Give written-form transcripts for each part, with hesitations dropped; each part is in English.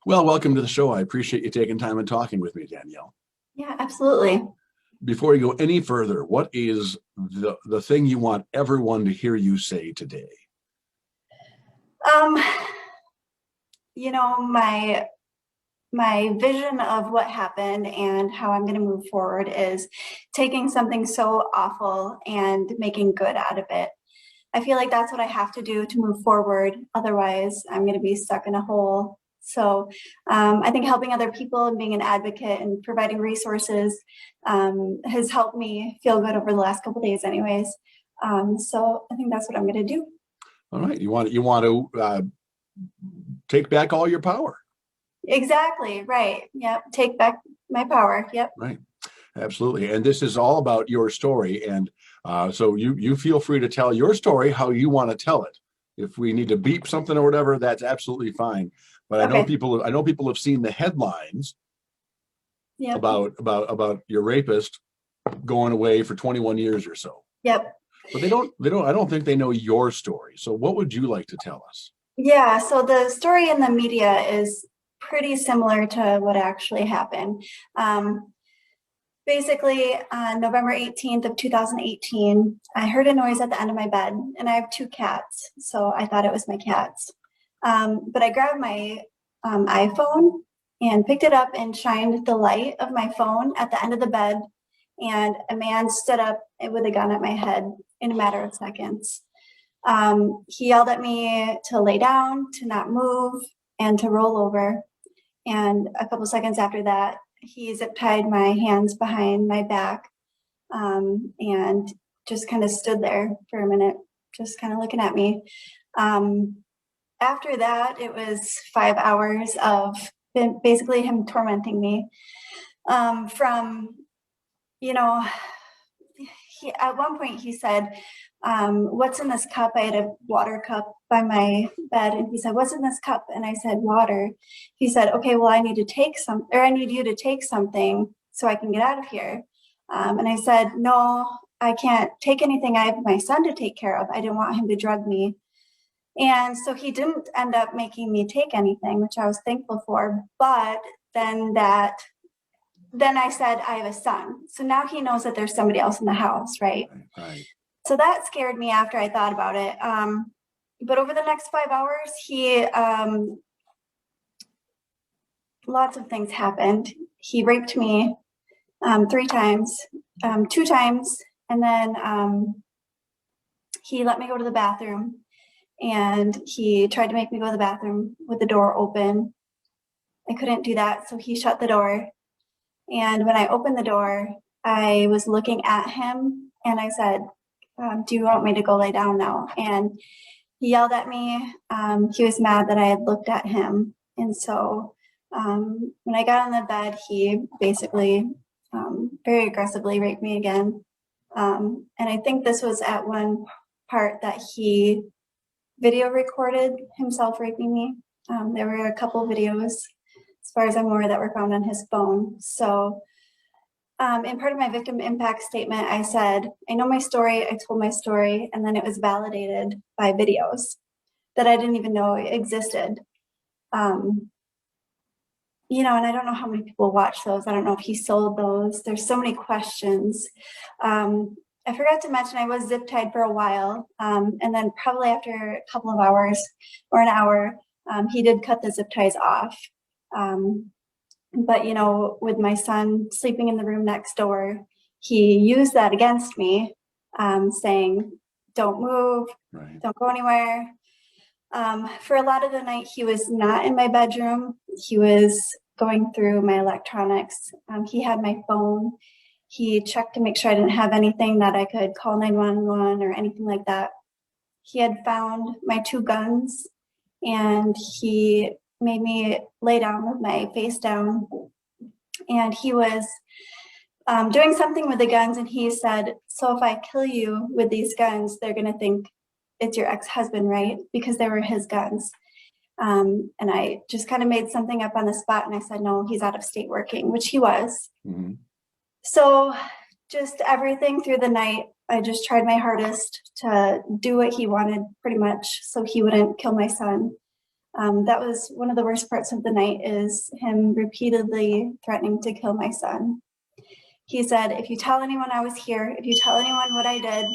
Well, welcome to the show. I appreciate you taking time and talking with me, Danielle. Yeah, absolutely. Before we go any further, what is the thing you want everyone to hear you say today? Um, my vision of what happened and how I'm going to move forward is taking something so awful and making good out of it. I feel like that's what I have to do to move forward. Otherwise, I'm going to be stuck in a hole. So I think helping other people and being an advocate and providing resources has helped me feel good over the last couple of days anyways. So I think that's what I'm going to do. All right. You want to take back all your power. Exactly. Right. Yep. Take back my power. Yep. Right. Absolutely. And this is all about your story. And so you feel free to tell your story how you want to tell it. If we need to beep something or whatever, that's absolutely fine. But Okay. I know people have seen the headlines Yep. about your rapist going away for 21 years or so. Yep. But I don't think they know your story. So what would you like to tell us? Yeah. So the story in the media is pretty similar to what actually happened. Basically, on November 18th of 2018, I heard a noise at the end of my bed, and I have two cats, so I thought it was my cats. But I grabbed my iPhone and picked it up and shined the light of my phone at the end of the bed, and a man stood up with a gun at my head in a matter of seconds. He yelled at me to lay down, to not move, and to roll over. And a couple seconds after that, he zip tied my hands behind my back and just kind of stood there for a minute, just kind of looking at me. After that, it was 5 hours of basically him tormenting me. From, at one point he said, what's in this cup? I had a water cup by my bed, and he said, what's in this cup? And I said, water. He said, okay, well, I need you to take something so I can get out of here. And I said, no, I can't take anything. I have my son to take care of. I didn't want him to drug me. And so he didn't end up making me take anything, which I was thankful for. But then I said, I have a son. So now he knows that there's somebody else in the house, right? Right. So that scared me after I thought about it. But over the next 5 hours, lots of things happened. He raped me 3 times, 2 times, and then he let me go to the bathroom, and he tried to make me go to the bathroom with the door open. I couldn't do that, so he shut the door. And when I opened the door, I was looking at him, and I said, do you want me to go lay down now? And he yelled at me. He was mad that I had looked at him. And so when I got on the bed, he basically very aggressively raped me again. And I think this was at one part that he video recorded himself raping me. There were a couple videos, as far as I'm aware, that were found on his phone. So in part of my victim impact statement, I said, I know my story, I told my story, and then it was validated by videos that I didn't even know existed. And I don't know how many people watch those. I don't know if he sold those. There's so many questions. I forgot to mention I was zip tied for a while. And then probably after a couple of hours or an hour, he did cut the zip ties off. But, with my son sleeping in the room next door, he used that against me, saying, don't move, Right. don't go anywhere. For a lot of the night, he was not in my bedroom. He was going through my electronics. He had my phone. He checked to make sure I didn't have anything that I could call 911 or anything like that. He had found my 2 guns, and he made me lay down with my face down. And he was doing something with the guns, and he said, so if I kill you with these guns, they're going to think it's your ex-husband, right? Because they were his guns. And I just kind of made something up on the spot, and I said, no, he's out of state working, which he was. Mm-hmm. So just everything through the night, I just tried my hardest to do what he wanted, pretty much, so he wouldn't kill my son. That was one of the worst parts of the night, is him repeatedly threatening to kill my son. He said, if you tell anyone I was here, if you tell anyone what I did,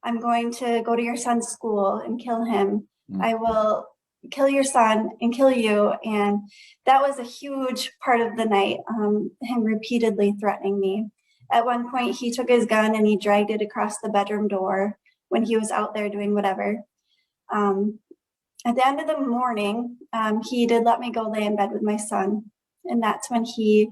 I'm going to go to your son's school and kill him. I will kill your son and kill you. And that was a huge part of the night, him repeatedly threatening me. At one point, he took his gun and he dragged it across the bedroom door when he was out there doing whatever. At the end of the morning, he did let me go lay in bed with my son. And that's when he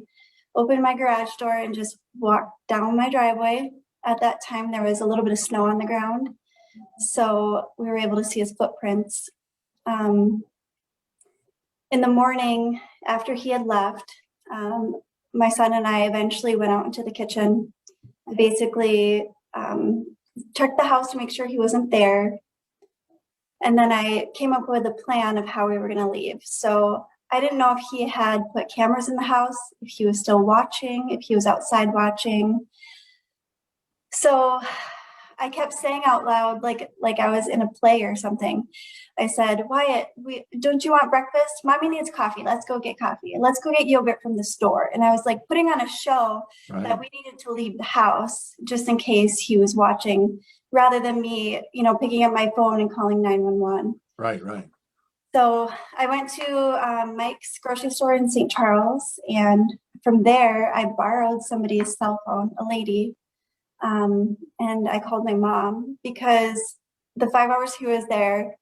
opened my garage door and just walked down my driveway. At that time, there was a little bit of snow on the ground, so we were able to see his footprints. In the morning, after he had left, my son and I eventually went out into the kitchen. I basically checked the house to make sure he wasn't there. And then I came up with a plan of how we were going to leave. So I didn't know if he had put cameras in the house, if he was still watching, if he was outside watching. So I kept saying out loud, like I was in a play or something. I said, Wyatt, don't you want breakfast? Mommy needs coffee. Let's go get coffee. Let's go get yogurt from the store. And I was like putting on a show that we needed to leave the house just in case he was watching, rather than me, picking up my phone and calling 911. Right. So I went to Mike's grocery store in St. Charles. And from there, I borrowed somebody's cell phone, a lady. And I called my mom, because the 5 hours he was there,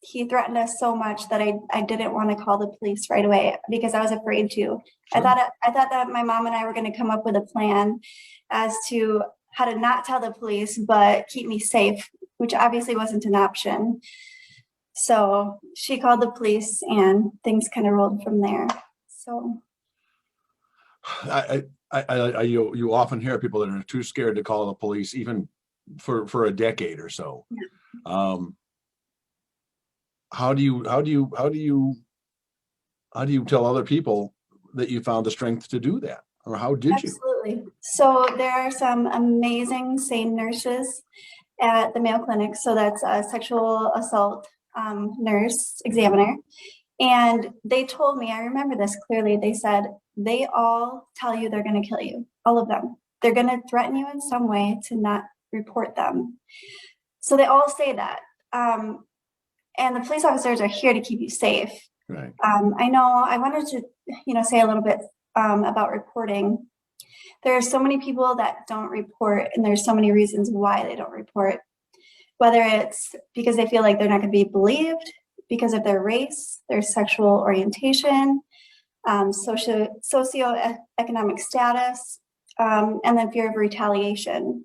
he threatened us so much that I didn't want to call the police right away, because I was afraid to. Sure. I thought that my mom and I were going to come up with a plan as to how to not tell the police, but keep me safe, which obviously wasn't an option. So she called the police and things kind of rolled from there. So you often hear people that are too scared to call the police, even for a decade or so. Yeah. How do you tell other people that you found the strength to do that, or how did you? Absolutely. So there are some amazing SANE nurses at the Mayo Clinic. So that's a sexual assault nurse examiner. And they told me, I remember this clearly, they said, they all tell you they're going to kill you, all of them. They're going to threaten you in some way to not report them. So they all say that. And the police officers are here to keep you safe. Right. I know I wanted to, say a little bit about reporting. There are so many people that don't report, and there's so many reasons why they don't report, whether it's because they feel like they're not going to be believed, because of their race, their sexual orientation, socioeconomic status, and then fear of retaliation.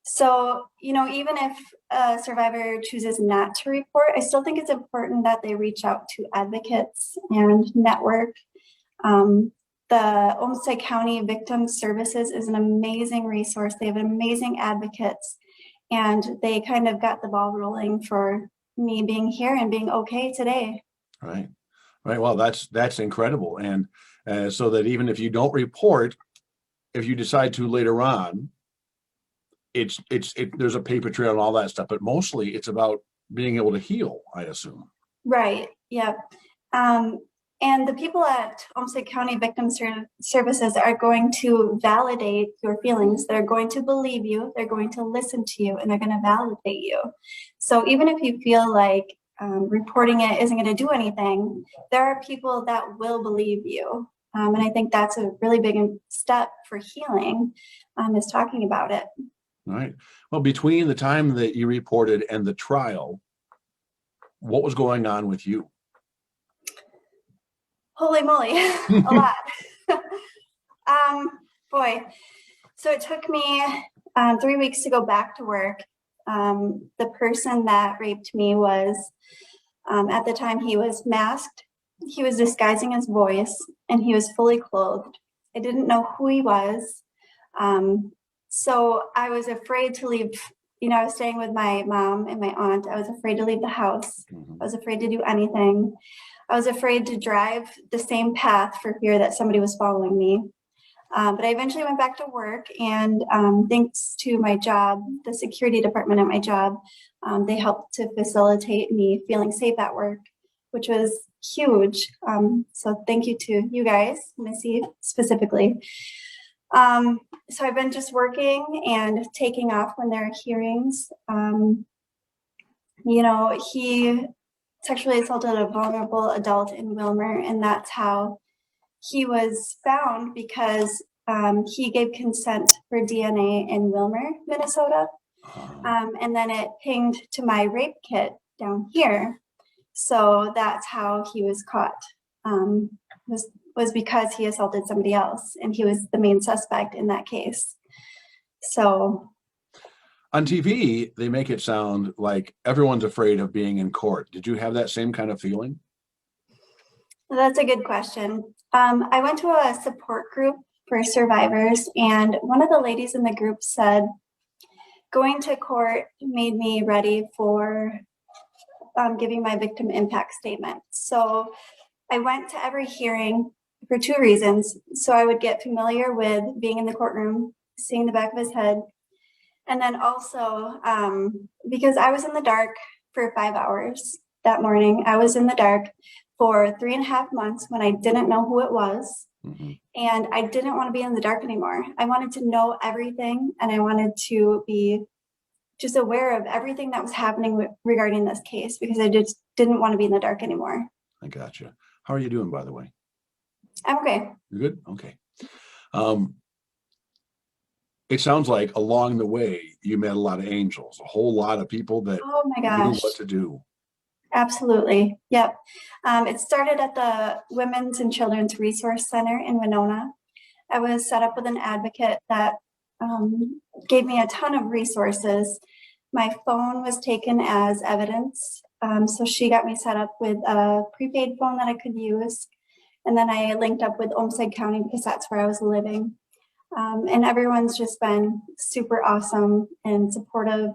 So, even if a survivor chooses not to report, I still think it's important that they reach out to advocates and network. The Olmsted County Victim Services is an amazing resource. They have amazing advocates, and they kind of got the ball rolling for me being here and being okay today. Right. Well, that's incredible. And so that even if you don't report, if you decide to later on, there's a paper trail and all that stuff, but mostly it's about being able to heal, I assume. Right. Yeah. And the people at Olmsted County Victim Services are going to validate your feelings. They're going to believe you. They're going to listen to you, and they're going to validate you. So even if you feel like reporting it isn't going to do anything, there are people that will believe you. And I think that's a really big step for healing, is talking about it. Right. Well, between the time that you reported and the trial, what was going on with you? Holy moly, a lot. Boy, so it took me 3 weeks to go back to work. The person that raped me was, at the time, he was masked. He was disguising his voice, and he was fully clothed. I didn't know who he was. So I was afraid to leave. I was staying with my mom and my aunt. I was afraid to leave the house. I was afraid to do anything. I was afraid to drive the same path for fear that somebody was following me. But I eventually went back to work, and thanks to my job, the security department at my job, they helped to facilitate me feeling safe at work, which was huge. So thank you to you guys, Missy specifically. So I've been just working and taking off when there are hearings. He sexually assaulted a vulnerable adult in Wilmer, and that's how he was found, because he gave consent for DNA in Wilmer, Minnesota. And then it pinged to my rape kit down here. So that's how he was caught, was because he assaulted somebody else, and he was the main suspect in that case. So on TV, they make it sound like everyone's afraid of being in court. Did you have that same kind of feeling? That's a good question. I went to a support group for survivors, and one of the ladies in the group said, going to court made me ready for giving my victim impact statement. So I went to every hearing for two reasons. So I would get familiar with being in the courtroom, seeing the back of his head. And then also because I was in the dark for 5 hours that morning. I was in the dark for 3.5 months when I didn't know who it was. Mm-hmm. And I didn't want to be in the dark anymore. I wanted to know everything, and I wanted to be just aware of everything that was happening regarding this case, because I just didn't want to be in the dark anymore. I gotcha. How are you doing, by the way? I'm okay. You're good? Okay. It sounds like along the way, you met a lot of angels, a whole lot of people that Oh my knew gosh. what to do. Absolutely. Yep. It started at the Women's and Children's Resource Center in Winona. I was set up with an advocate that gave me a ton of resources. My phone was taken as evidence. So she got me set up with a prepaid phone that I could use. And then I linked up with Olmsted County because that's where I was living. And everyone's just been super awesome and supportive.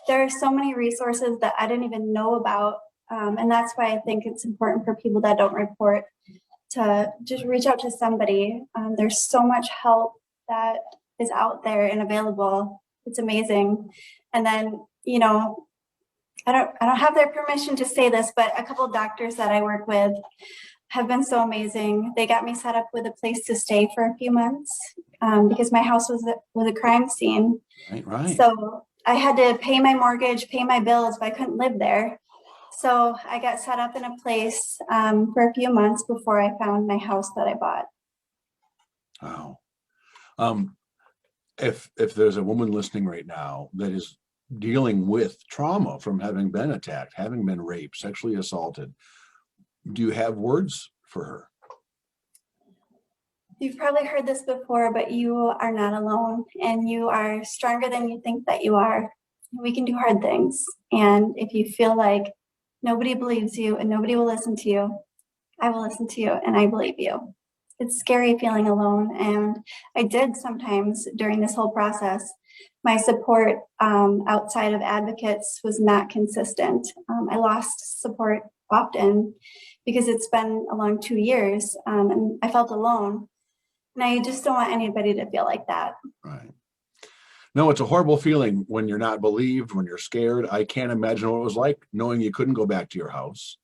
There are so many resources that I didn't even know about. And that's why I think it's important for people that don't report to just reach out to somebody. There's so much help that is out there and available. It's amazing. And then, I don't have their permission to say this, but a couple of doctors that I work with have been so amazing. They got me set up with a place to stay for a few months because my house was a crime scene. Right. So I had to pay my mortgage, pay my bills, but I couldn't live there. So I got set up in a place for a few months before I found my house that I bought. Wow. If there's a woman listening right now that is dealing with trauma from having been attacked, having been raped, sexually assaulted, do you have words for her? You've probably heard this before, but you are not alone, and you are stronger than you think that you are. We can do hard things. And if you feel like nobody believes you and nobody will listen to you, I will listen to you and I believe you. It's scary feeling alone. And I did sometimes during this whole process. My support outside of advocates was not consistent. I lost support often because it's been a long 2 years and I felt alone. And I just don't want anybody to feel like that. Right. No, it's a horrible feeling when you're not believed, when you're scared. I can't imagine what it was like knowing you couldn't go back to your house,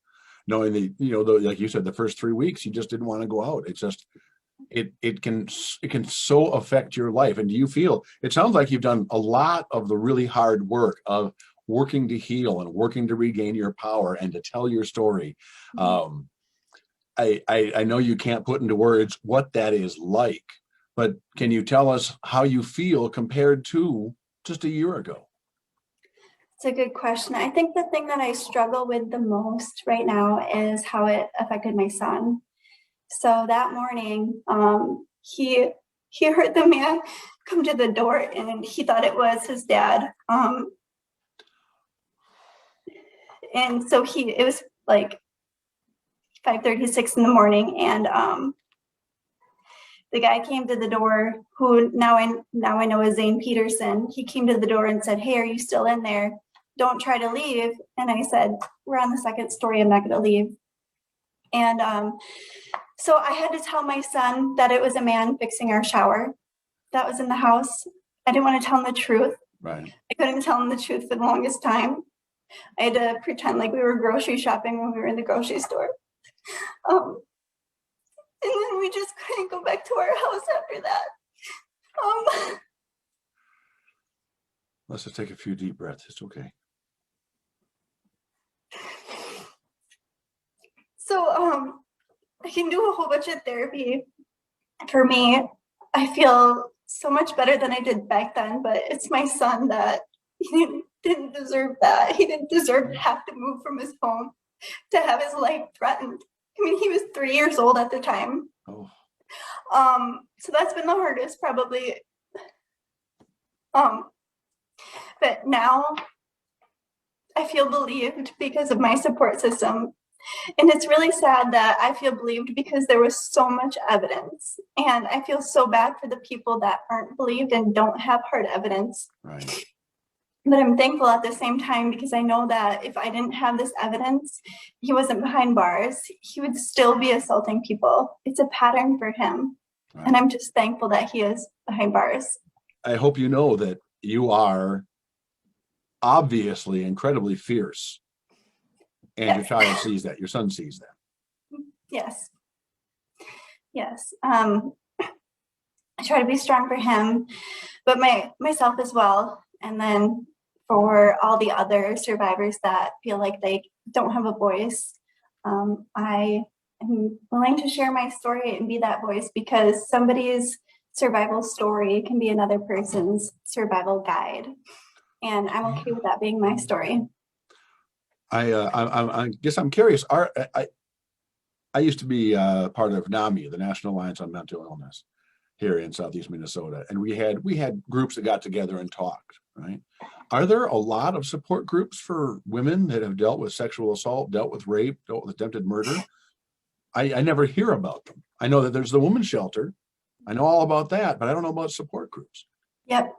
knowing that, like you said, the first 3 weeks, you just didn't want to go out. It's just, it can so affect your life. And do you feel, it sounds like you've done a lot of the really hard work of working to heal and working to regain your power and to tell your story. Mm-hmm. I know you can't put into words what that is like, but can you tell us how you feel compared to just a year ago? It's a good question. I think the thing that I struggle with the most right now is how it affected my son. So that morning, he heard the man come to the door and he thought it was his dad. And so it was like 5:36 in the morning, and the guy came to the door, who now I know is Zane Peterson. He came to the door and said, "Hey, are you still in there? Don't try to leave." And I said, "We're on the second story. I'm not going to leave." And so I had to tell my son that it was a man fixing our shower that was in the house. I didn't want to tell him the truth. Right. I couldn't tell him the truth for the longest time. I had to pretend like we were grocery shopping when we were in the grocery store. And then we just couldn't go back to our house after that. Let's just take a few deep breaths. It's okay. So I can do a whole bunch of therapy. For me, I feel so much better than I did back then, but it's my son that he didn't deserve that. He didn't deserve to have to move from his home, to have his life threatened. I mean, he was 3 years old at the time. Oh. So that's been the hardest probably. But now I feel believed because of my support system. And it's really sad that I feel believed because there was so much evidence. And I feel so bad for the people that aren't believed and don't have hard evidence. Right. But I'm thankful at the same time because I know that if I didn't have this evidence, he wasn't behind bars, he would still be assaulting people. It's a pattern for him. Right. And I'm just thankful that he is behind bars. I hope you know that you are obviously incredibly fierce. And yes. Your child sees that, your son sees that. Yes. Yes. I try to be strong for him, but myself as well. And then for all the other survivors that feel like they don't have a voice, I am willing to share my story and be that voice because somebody's survival story can be another person's survival guide. And I'm okay with that being my story. I guess I'm curious. I used to be part of NAMI, the National Alliance on Mental Illness, here in Southeast Minnesota, and we had groups that got together and talked. Right? Are there a lot of support groups for women that have dealt with sexual assault, dealt with rape, dealt with attempted murder? I never hear about them. I know that there's the women's shelter. I know all about that, but I don't know about support groups. Yep.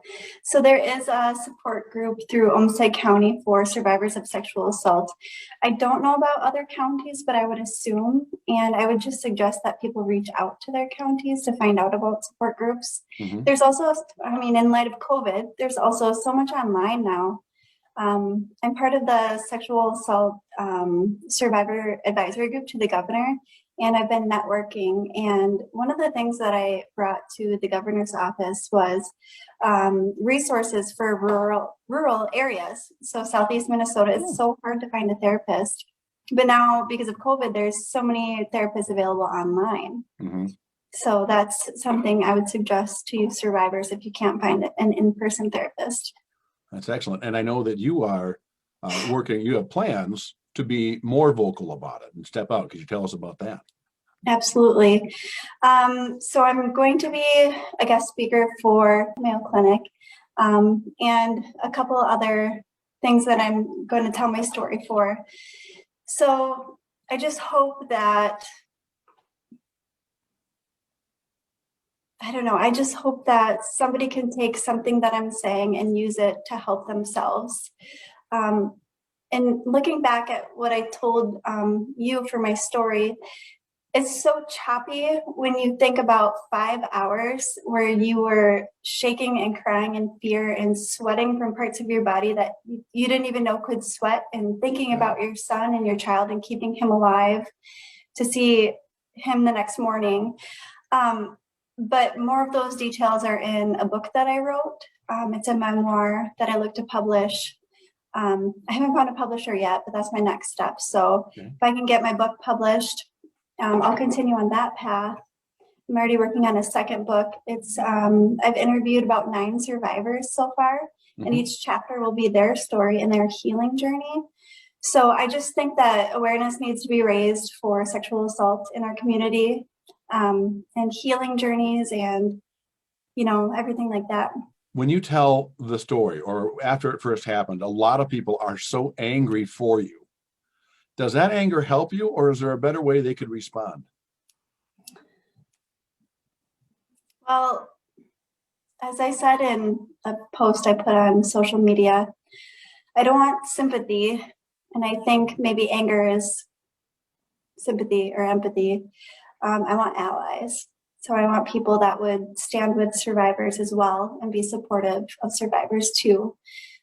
So there is a support group through Olmsted County for survivors of sexual assault. I don't know about other counties, but I would assume, and I would just suggest that people reach out to their counties to find out about support groups. Mm-hmm. There's also, I mean, in light of COVID, there's also so much online now. I'm part of the sexual assault survivor advisory group to the governor, and I've been networking. And one of the things that I brought to the governor's office was resources for rural areas. So Southeast Minnesota, it's so hard to find a therapist. But now, because of COVID, there's so many therapists available online. Mm-hmm. So that's something I would suggest to you survivors if you can't find an in-person therapist. That's excellent. And I know that you are working, you have plans to be more vocal about it and step out. Could you tell us about that? Absolutely. So I'm going to be a guest speaker for Mayo Clinic and a couple other things that I'm going to tell my story for. So I just hope that, I just hope that somebody can take something that I'm saying and use it to help themselves. And looking back at what I told you for my story, it's so choppy when you think about 5 hours where you were shaking and crying in fear and sweating from parts of your body that you didn't even know could sweat, and thinking about your son and your child and keeping him alive to see him the next morning. But more of those details are in a book that I wrote. It's a memoir that I look to publish. I haven't found a publisher yet, but that's my next step. So if I can get my book published, I'll continue on that path. I'm already working on a second book. It's I've interviewed about 9 survivors so far, and each chapter will be their story and their healing journey. So I just think that awareness needs to be raised for sexual assault in our community, and healing journeys and, everything like that. When you tell the story or after it first happened, a lot of people are so angry for you. Does that anger help you, or is there a better way they could respond? Well, as I said in a post I put on social media, I don't want sympathy, and I think maybe anger is sympathy or empathy. I want allies. So I want people that would stand with survivors as well and be supportive of survivors too.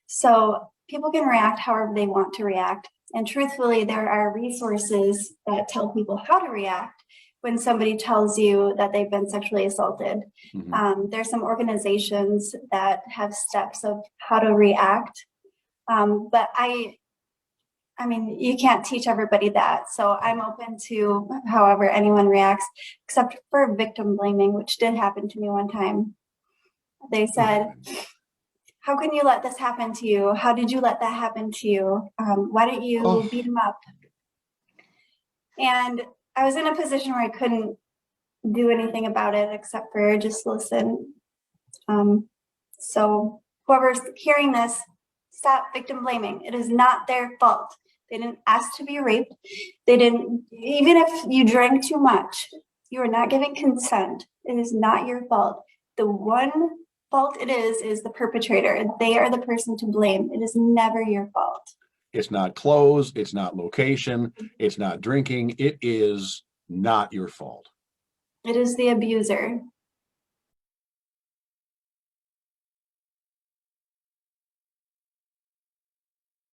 So people can react however they want to react. And truthfully, there are resources that tell people how to react when somebody tells you that they've been sexually assaulted. There's some organizations that have steps of how to react. But I mean, you can't teach everybody that. So I'm open to however anyone reacts, except for victim blaming, which did happen to me one time. They said, how can you let this happen to you? How did you let that happen to you? Why don't you beat him up? And I was in a position where I couldn't do anything about it except for just listen. So whoever's hearing this, stop victim blaming. It is not their fault. They didn't ask to be raped. They didn't, even if you drank too much, you are not giving consent. It is not your fault. The one fault it is the perpetrator. They are the person to blame. It is never your fault. It's not clothes. It's not location. It's not drinking. It is not your fault. It is the abuser.